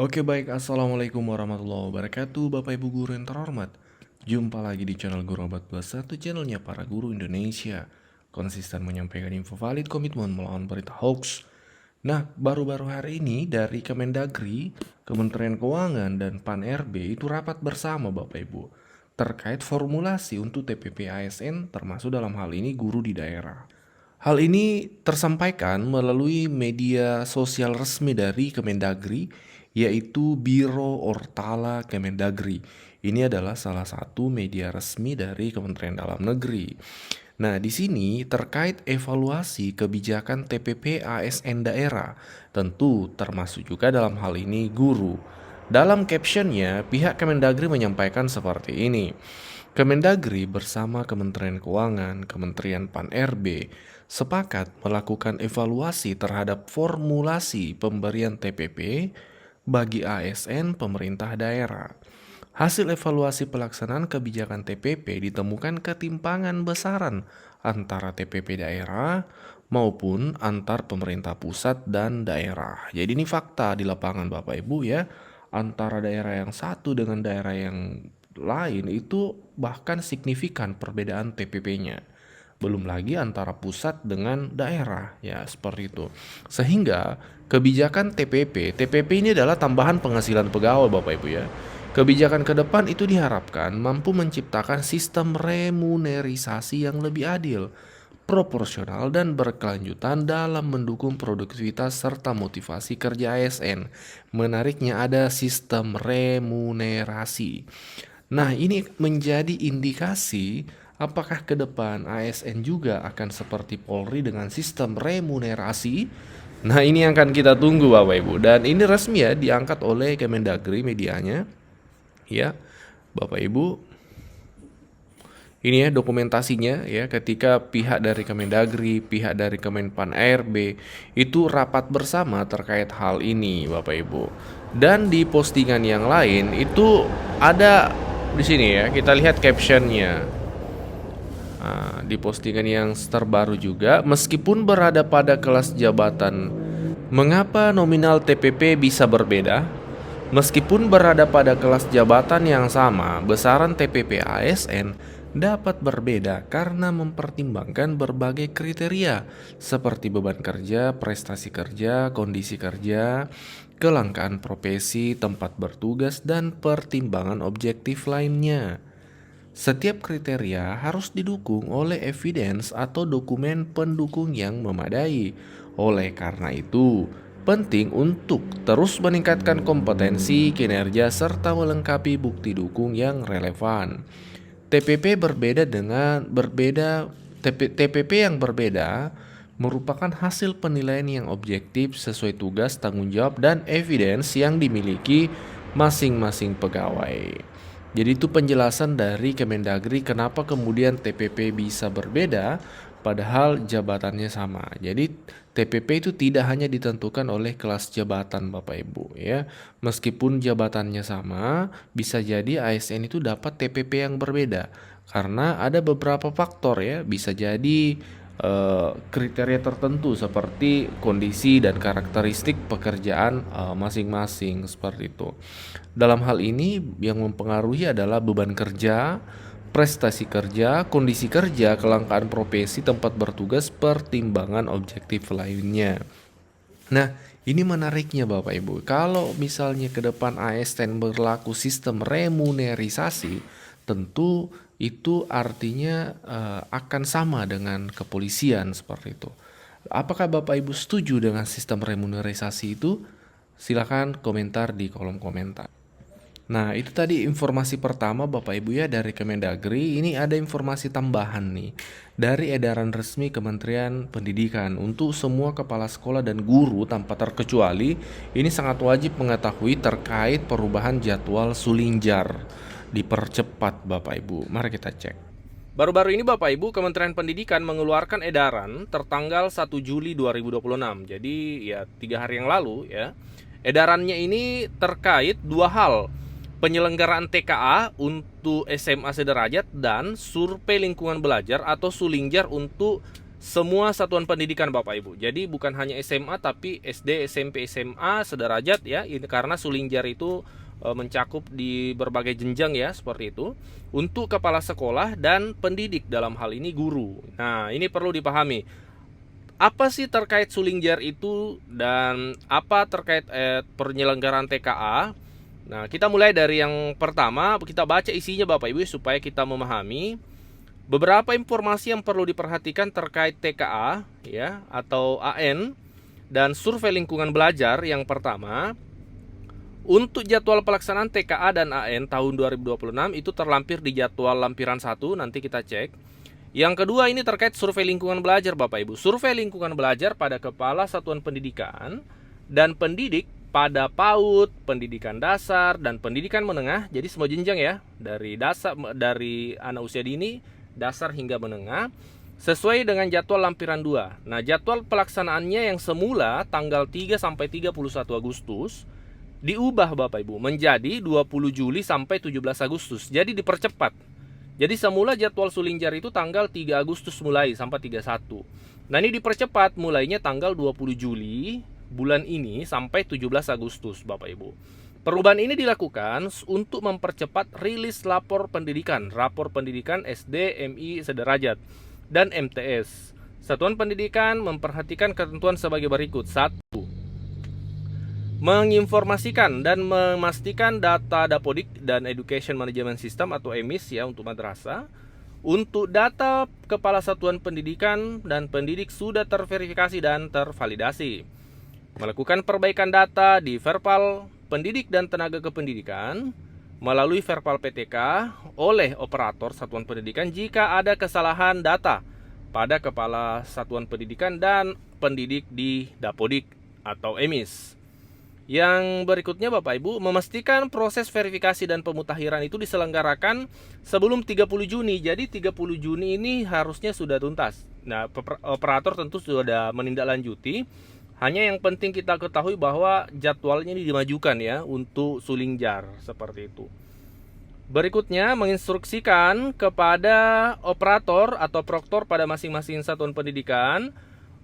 Oke baik, Assalamualaikum warahmatullahi wabarakatuh Bapak Ibu Guru yang terhormat. Jumpa lagi di channel Guru Abad Plus 1, channelnya para guru Indonesia. Konsisten menyampaikan info valid, komitmen melawan berita hoax. Nah, baru-baru hari ini dari Kemendagri, Kementerian Keuangan, dan Pan-RB itu rapat bersama Bapak Ibu terkait formulasi untuk TPP ASN termasuk dalam hal ini guru di daerah. Hal ini tersampaikan melalui media sosial resmi dari Kemendagri, yaitu Biro Ortala Kemendagri. Ini adalah salah satu media resmi dari Kementerian Dalam Negeri. Nah, di sini terkait evaluasi kebijakan TPP ASN daerah, tentu termasuk juga dalam hal ini guru. Dalam captionnya, pihak Kemendagri menyampaikan seperti ini. Kemendagri bersama Kementerian Keuangan, Kementerian Pan-RB sepakat melakukan evaluasi terhadap formulasi pemberian TPP bagi ASN pemerintah daerah. Hasil evaluasi pelaksanaan kebijakan TPP ditemukan ketimpangan besaran antara TPP daerah maupun antar pemerintah pusat dan daerah. Jadi ini fakta di lapangan Bapak Ibu ya, antara daerah yang satu dengan daerah yang lain itu bahkan signifikan perbedaan TPP-nya. Belum lagi antara pusat dengan daerah, ya seperti itu. Sehingga kebijakan TPP ini adalah tambahan penghasilan pegawai Bapak Ibu ya. Kebijakan ke depan itu diharapkan mampu menciptakan sistem remunerisasi yang lebih adil, proporsional dan berkelanjutan dalam mendukung produktivitas serta motivasi kerja ASN. Menariknya ada sistem remunerasi. Nah, ini menjadi indikasi apakah ke depan ASN juga akan seperti Polri dengan sistem remunerasi. Nah, ini yang akan kita tunggu Bapak Ibu. Dan ini resmi ya diangkat oleh Kemendagri medianya. Ya, Bapak Ibu, ini ya dokumentasinya ya, ketika pihak dari Kemendagri, pihak dari Kemenpan RB itu rapat bersama terkait hal ini Bapak Ibu. Dan di postingan yang lain itu ada di sini ya, kita lihat captionnya. Nah, di postingan yang terbaru juga, meskipun berada pada kelas jabatan, mengapa nominal TPP bisa berbeda? Meskipun berada pada kelas jabatan yang sama, besaran TPP ASN dapat berbeda karena mempertimbangkan berbagai kriteria seperti beban kerja, prestasi kerja, kondisi kerja, kelangkaan profesi, tempat bertugas, dan pertimbangan objektif lainnya. Setiap kriteria harus didukung oleh evidence atau dokumen pendukung yang memadai. Oleh karena itu, penting untuk terus meningkatkan kompetensi, kinerja, serta melengkapi bukti dukung yang relevan. TPP berbeda dengan TPP yang berbeda merupakan hasil penilaian yang objektif sesuai tugas, tanggung jawab, dan evidence yang dimiliki masing-masing pegawai. Jadi itu penjelasan dari Kemendagri kenapa kemudian TPP bisa berbeda padahal jabatannya sama. Jadi TPP itu tidak hanya ditentukan oleh kelas jabatan Bapak Ibu ya. Meskipun jabatannya sama, bisa jadi ASN itu dapat TPP yang berbeda karena ada beberapa faktor ya. Bisa jadi kriteria tertentu seperti kondisi dan karakteristik pekerjaan masing-masing seperti itu. Dalam hal ini yang mempengaruhi adalah beban kerja, prestasi kerja, kondisi kerja, kelangkaan profesi, tempat bertugas, pertimbangan objektif lainnya. Nah, ini menariknya Bapak Ibu. Kalau misalnya ke depan ASN berlaku sistem remunerisasi, tentu itu artinya akan sama dengan kepolisian seperti itu. Apakah Bapak Ibu setuju dengan sistem remunerisasi itu? Silakan komentar di kolom komentar. Nah, itu tadi informasi pertama Bapak Ibu ya dari Kemendagri. Ini ada informasi tambahan nih dari edaran resmi Kementerian Pendidikan untuk semua kepala sekolah dan guru tanpa terkecuali. Ini sangat wajib mengetahui terkait perubahan jadwal Sulinjar. Dipercepat Bapak Ibu. Mari kita cek. Baru-baru ini Bapak Ibu, Kementerian Pendidikan mengeluarkan edaran tertanggal 1 Juli 2026. Jadi ya 3 hari yang lalu ya. Edarannya ini terkait dua hal. Penyelenggaraan TKA untuk SMA sederajat dan survei lingkungan belajar atau Sulinjar untuk semua satuan pendidikan Bapak Ibu. Jadi bukan hanya SMA tapi SD, SMP, SMA sederajat ya. Ini karena Sulingjar itu mencakup di berbagai jenjang ya, seperti itu. Untuk kepala sekolah dan pendidik, dalam hal ini guru. Nah, ini perlu dipahami. Apa sih terkait Sulingjar itu dan apa terkait penyelenggaraan TKA? Nah, kita mulai dari yang pertama, kita baca isinya Bapak Ibu supaya kita memahami beberapa informasi yang perlu diperhatikan terkait TKA ya atau AN dan survei lingkungan belajar. Yang pertama, untuk jadwal pelaksanaan TKA dan AN tahun 2026 itu terlampir di jadwal lampiran 1, nanti kita cek. Yang kedua ini terkait survei lingkungan belajar Bapak Ibu. Survei lingkungan belajar pada kepala satuan pendidikan dan pendidik pada PAUD, pendidikan dasar dan pendidikan menengah. Jadi semua jenjang ya, dari dasar, dari anak usia dini, dasar hingga menengah, sesuai dengan jadwal lampiran 2. Nah, jadwal pelaksanaannya yang semula tanggal 3 sampai 31 Agustus diubah Bapak Ibu menjadi 20 Juli sampai 17 Agustus. Jadi dipercepat. Jadi semula jadwal Sulingjar itu tanggal 3 Agustus mulai sampai 31. Nah, ini dipercepat mulainya tanggal 20 Juli bulan ini sampai 17 Agustus Bapak Ibu. Perubahan ini dilakukan untuk mempercepat rilis rapor pendidikan SD, MI sederajat dan MTS. Satuan pendidikan memperhatikan ketentuan sebagai berikut. 1. Menginformasikan dan memastikan data Dapodik dan Education Management System atau EMIS ya untuk madrasah. Untuk data kepala satuan pendidikan dan pendidik sudah terverifikasi dan tervalidasi. Melakukan perbaikan data di verbal pendidik dan tenaga kependidikan melalui verbal PTK oleh operator satuan pendidikan jika ada kesalahan data pada kepala satuan pendidikan dan pendidik di Dapodik atau EMIS. Yang berikutnya Bapak Ibu, memastikan proses verifikasi dan pemutakhiran itu diselenggarakan sebelum 30 Juni. Jadi 30 Juni ini harusnya sudah tuntas. Nah, operator tentu sudah menindaklanjuti. Hanya yang penting kita ketahui bahwa jadwalnya ini dimajukan ya untuk Sulingjar seperti itu. Berikutnya, menginstruksikan kepada operator atau proktor pada masing-masing satuan pendidikan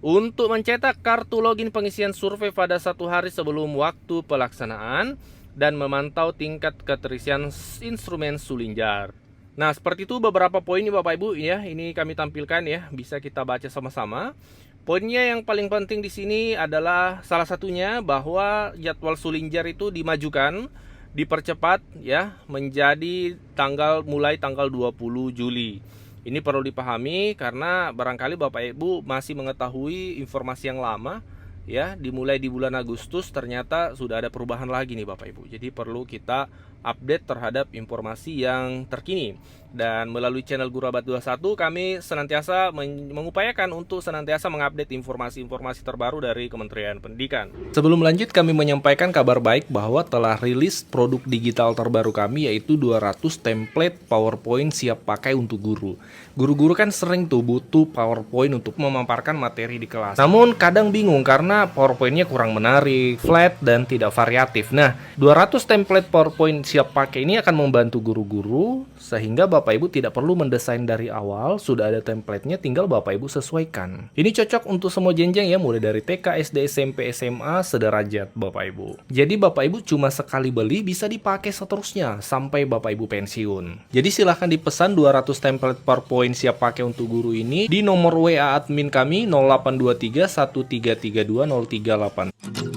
untuk mencetak kartu login pengisian survei pada 1 hari sebelum waktu pelaksanaan dan memantau tingkat keterisian instrumen Sulingjar. Nah, seperti itu beberapa poin Bapak Ibu ya, ini kami tampilkan ya, bisa kita baca sama-sama. Poinnya yang paling penting di sini adalah salah satunya bahwa jadwal Sulingjar itu dimajukan, dipercepat ya menjadi mulai tanggal 20 Juli. Ini perlu dipahami karena barangkali Bapak Ibu masih mengetahui informasi yang lama ya, dimulai di bulan Agustus ternyata sudah ada perubahan lagi nih Bapak Ibu. Jadi perlu kita update terhadap informasi yang terkini. Dan melalui channel Guru Abad 21 kami senantiasa mengupayakan untuk senantiasa mengupdate informasi-informasi terbaru dari Kementerian Pendidikan. Sebelum lanjut, kami menyampaikan kabar baik bahwa telah rilis produk digital terbaru kami, yaitu 200 template PowerPoint siap pakai untuk guru. Guru-guru kan sering tuh butuh PowerPoint untuk memaparkan materi di kelas. Namun kadang bingung karena PowerPoint-nya kurang menarik, flat, dan tidak variatif. Nah, 200 template PowerPoint siap pakai ini akan membantu guru-guru sehingga Bapak Ibu tidak perlu mendesain dari awal, sudah ada template-nya, tinggal Bapak Ibu sesuaikan. Ini cocok untuk semua jenjang ya, mulai dari TK, SD, SMP, SMA, sederajat Bapak Ibu. Jadi Bapak Ibu cuma sekali beli bisa dipakai seterusnya sampai Bapak Ibu pensiun. Jadi silahkan dipesan 200 template PowerPoint siap pakai untuk guru ini di nomor WA admin kami 0823 1332 038.